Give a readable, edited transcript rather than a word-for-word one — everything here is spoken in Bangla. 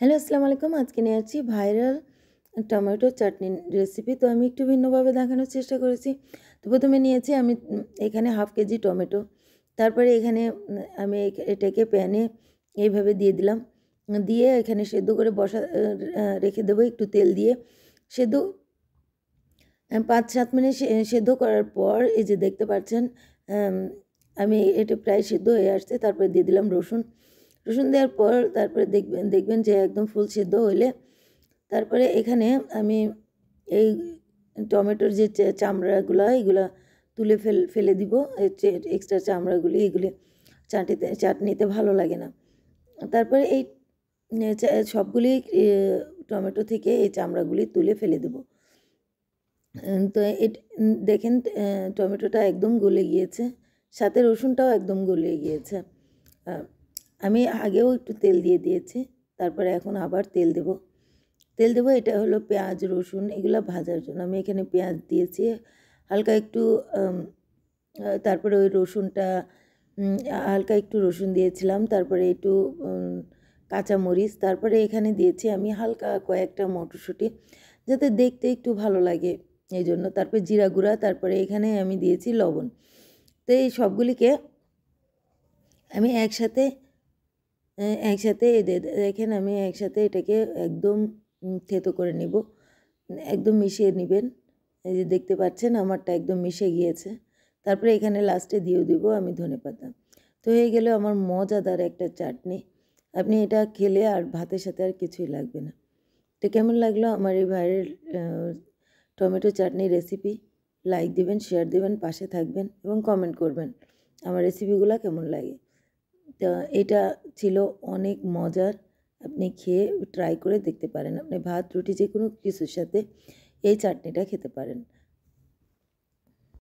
হ্যালো আসসালামু আলাইকুম। আজকে নিয়ে আসছি ভাইরাল টমেটো চাটনির রেসিপি। তো আমি একটু ভিন্নভাবে দেখানোর চেষ্টা করেছি। তো প্রথমে নিয়েছি আমি এখানে হাফ কেজি টমেটো। তারপরে এখানে আমি এটাকে প্যানে এইভাবে দিয়ে দিলাম। দিয়ে এখানে সেদ্ধ করে রেখে দেবো একটু তেল দিয়ে। সেদ্ধ ৫-৭ মিনিট সেদ্ধ করার পর এই যে দেখতে পাচ্ছেন আমি এটা প্রায় সিদ্ধ হয়ে আসছে। তারপরে দিয়ে দিলাম রসুন। রসুন দেওয়ার পর তারপরে দেখবেন যে একদম ফুল সিদ্ধ হইলে তারপরে এখানে আমি এই টমেটোর যে চামড়াগুলো এগুলো তুলে ফেলে দিব। এক্সট্রা চামড়াগুলি এগুলি চাটনিতে ভালো লাগে না। তারপরে এই সবগুলি টমেটো থেকে এই চামড়াগুলি তুলে ফেলে দেব। তো দেখেন টমেটোটা একদম গলে গিয়েছে, সাথে রসুনটাও একদম গলে গিয়েছে। আমি আগেও একটু তেল দিয়ে দিয়েছি, তারপরে এখন আবার তেল দেব। এটা হলো পেঁয়াজ রসুন এগুলো ভাজার জন্য। আমি এখানে পেঁয়াজ দিয়েছি হালকা একটু, তারপরে ওই রসুনটা হালকা একটু রসুন দিয়েছিলাম, তারপরে একটু কাঁচামরিচ, তারপরে এখানে দিয়েছি আমি হালকা কয়েকটা মটরশুঁটি যাতে দেখতে একটু ভালো লাগে এই জন্য। তারপরে জিরা গুঁড়া, তারপরে এখানে আমি দিয়েছি লবণ। তো এই সবগুলিকে আমি একসাথে দেখেন আমি একসাথে এটাকে একদম থেতো করে নিব। একদম মিশিয়ে নেবেন। এই যে দেখতে পাচ্ছেন আমারটা একদম মিশে গিয়েছে। তারপরে এখানে লাস্টে দিয়ে দিব আমি ধনেপাতা। তো হয়ে গেল আমার মজাদার একটা চাটনি। আপনি এটা খেলে আর ভাতের সাথে আর কিছুই লাগবে না। তো কেমন লাগলো আমার এই ভাইরাল টমেটো চাটনি রেসিপি? লাইক দিবেন, শেয়ার দিবেন, পাশে থাকবেন এবং কমেন্ট করবেন আমার রেসিপিগুলো কেমন লাগে। তো এটা ছিল অনেক মজার। আপনি খেয়ে ট্রাই করে দেখতে পারেন। আপনি ভাত রুটি যে কোনো কিছুর সাথে এই চাটনিটা খেতে পারেন।